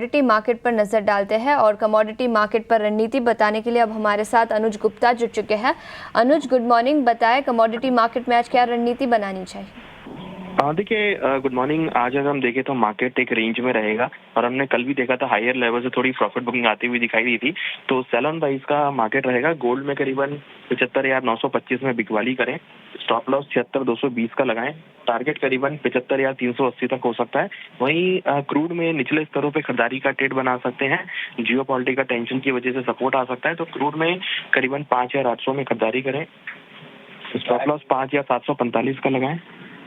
Commodity market पर नजर डालते हैं और कमोडिटी मार्केट पर रणनीति बताने के लिए अब हमारे साथ अनुज गुप्ता जुड़ चुके हैं। अनुज, गुड मॉर्निंग। बताएं कमोडिटी मार्केट में आज क्या रणनीति बनानी चाहिए? देखिए, गुड मॉर्निंग। आज अगर हम देखें तो मार्केट एक रेंज में रहेगा और हमने कल भी देखा था हायर लेवल से थोड़ी प्रॉफिट बुकिंग आती हुई दिखाई दी थी। तो सेल ऑन बाइज का मार्केट रहेगा। गोल्ड में करीबन 75,925 में बिकवाली करें। स्टॉप लॉस 76,220 का लगाएं। टारगेट करीबन 75,380 तक हो सकता है। वहीं क्रूड में निचले स्तरों पे खरीदारी का ट्रेड बना सकते हैं। जियोपॉलिटिकल टेंशन की वजह से सपोर्ट आ सकता है, तो क्रूड में करीबन 5,800 में खरीदारी करें। स्टॉप लॉस 5,745 का लगाएं।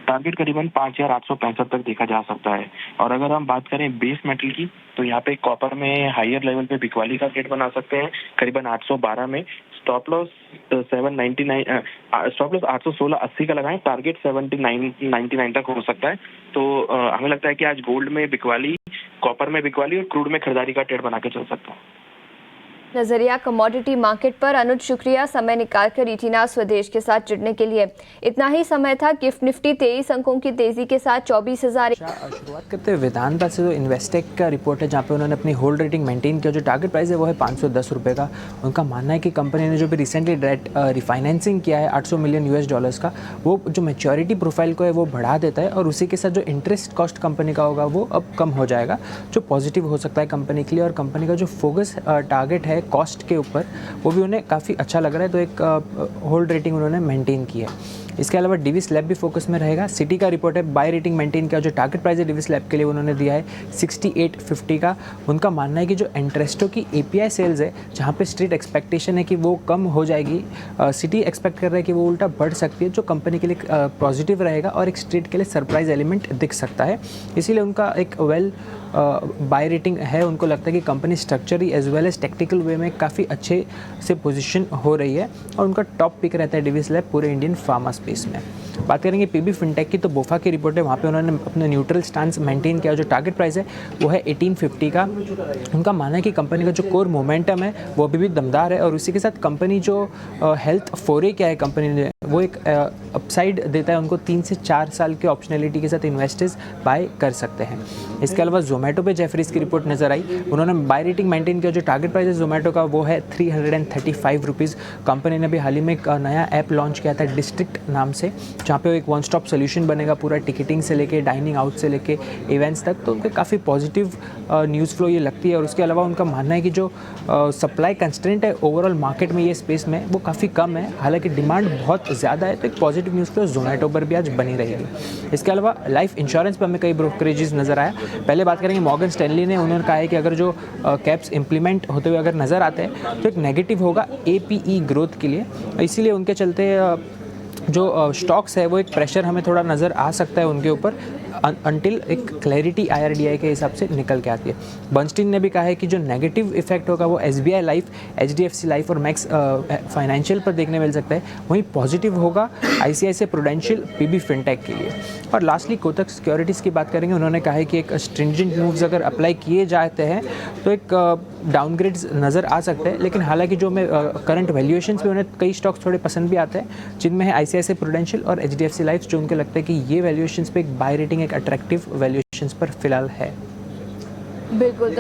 टारगेट करीबन 5,865 तक देखा जा सकता है। और अगर हम बात करें बेस मेटल की, तो यहाँ पे कॉपर में हायर लेवल पे बिकवाली का ट्रेड बना सकते हैं करीबन 812 में। स्टॉप लॉस 799 स्टॉप लॉस 816.80 का लगाएं। टारगेट 79.99 तक हो सकता है। तो हमें लगता है कि आज गोल्ड में बिकवाली, कॉपर में बिकवाली और क्रूड में खरीदारी का ट्रेड बना के चल सकता है। नजरिया कमोडिटी मार्केट पर। अनुज, शुक्रिया समय निकालकर रीटिना स्वदेश के साथ जुड़ने के लिए। इतना ही समय था। गिफ्ट निफ्टी 23 अंकों की तेजी के साथ 24,000। शुरुआत करते हुए वेदांता से, जो इन्वेस्टेक का रिपोर्ट है जहाँ पे उन्होंने अपनी होल्ड रेटिंग मेंटेन किया। जो टारगेट प्राइस है वो है 510 रुपये का। उनका मानना है कि कंपनी ने जो भी रिसेंटली डेट रिफाइनेंसिंग किया है $800 मिलियन का, वो जो मैच्योरिटी प्रोफाइल को है वो बढ़ा देता है और उसी के साथ जो इंटरेस्ट कॉस्ट कंपनी का होगा वो अब कम हो जाएगा, जो पॉजिटिव हो सकता है कंपनी के लिए। और कंपनी का जो फोकस टारगेट है कॉस्ट के ऊपर, वो भी उन्हें काफ़ी अच्छा लग रहा है। तो एक होल्ड रेटिंग उन्होंने मेंटेन की है। इसके अलावा डिविस लैब भी फोकस में रहेगा। सिटी का रिपोर्ट है, बाय रेटिंग मेंटेन किया। जो टारगेट प्राइस है डिविस लैब के लिए उन्होंने दिया है 68.50 का। उनका मानना है कि जो एंट्रेस्टो की API सेल्स है, जहाँ पे स्ट्रीट एक्सपेक्टेशन है कि वो कम हो जाएगी, सिटी एक्सपेक्ट कर रहा है कि वो उल्टा बढ़ सकती है, जो कंपनी के लिए पॉजिटिव रहेगा और एक स्ट्रीट के लिए सरप्राइज एलिमेंट दिख सकता है। इसीलिए उनका एक बाय रेटिंग है। उनको लगता है कि company structurally as well as technical way में काफ़ी अच्छे से पोजीशन हो रही है और उनका टॉप पिक रहता है डिविस लैब पूरे इंडियन फार्मा स्पेस में। बात करेंगे PB फिनटेक की, तो बोफा की रिपोर्ट है। वहाँ पे उन्होंने अपना न्यूट्रल स्टांस मेंटेन किया। जो टारगेट प्राइस है वो है 1850 का। उनका मानना है कि कंपनी का जो कोर मोमेंटम है वो अभी भी दमदार है और उसी के साथ कंपनी जो हेल्थ फोरे क्या है कंपनी ने, वो एक अपसाइड देता है उनको। 3 से 4 साल के ऑप्शनलिटी के साथ इन्वेस्टर्स बाय कर सकते हैं। इसके अलावा जोमेटो पे जेफरीज की रिपोर्ट नजर आई। उन्होंने बाय रेटिंग मेंटेन किया। जो टारगेट प्राइस है जोमेटो का वो है 335 रुपीज़। कंपनी ने भी हाल ही में एक नया ऐप लॉन्च किया था डिस्ट्रिक्ट नाम से, जहाँ पे एक वन स्टॉप सोल्यूशन बनेगा पूरा टिकटिंग से लेके डाइनिंग आउट से लेके इवेंट्स तक। तो उनके काफ़ी पॉजिटिव न्यूज़ फ्लो ये लगती है। और उसके अलावा उनका मानना है कि जो सप्लाई कंस्ट्रेंट है ओवरऑल मार्केट में, ये स्पेस में, वो काफ़ी कम है। हालांकि डिमांड बहुत ज़्यादा है, तो एक पॉजिटिव न्यूज़ फ्लो जोमेटो पर भी आज बनी रहेगी। इसके अलावा लाइफ इंश्योरेंस पर हमें कई ब्रोकरेजेस नज़र आया। पहले बात करेंगे मॉर्गन स्टैनली ने। उन्होंने कहा है कि अगर जो कैप्स इंप्लीमेंट होते हुए अगर नज़र आते हैं तो एक नेगेटिव होगा APE ग्रोथ के लिए। इसीलिए उनके चलते जो स्टॉक्स है वो एक प्रेशर हमें थोड़ा नज़र आ सकता है उनके ऊपर, अनटिल एक क्लैरिटी IRDAI के हिसाब से निकल के आती है। बर्नस्टीन ने भी कहा है कि जो नेगेटिव इफेक्ट होगा वो SBI लाइफ, HDFC लाइफ और मैक्स फाइनेंशियल पर देखने मिल सकता है। वहीं पॉजिटिव होगा ICICI प्रूडेंशियल, PB फिनटेक के लिए। और लास्टली कोटक सिक्योरिटीज़ की बात करेंगे। उन्होंने कहा है कि एक स्ट्रिंजेंट मूव्स अगर अप्लाई किए जाते हैं तो एक डाउनग्रेड्स नज़र आ सकते हैं। लेकिन हालांकि जो मैं करंट वैल्यूएशंस में उन्हें कई स्टॉक्स थोड़े पसंद भी आते हैं, जिनमें है ICICI प्रूडेंशियल और HDFC लाइफ, जो उनको लगता है कि ये वैल्यूएशंस पे एक बाय रेटिंग, एक अट्रैक्टिव वैल्यूएशंस पर फिलहाल है। बिल्कुल।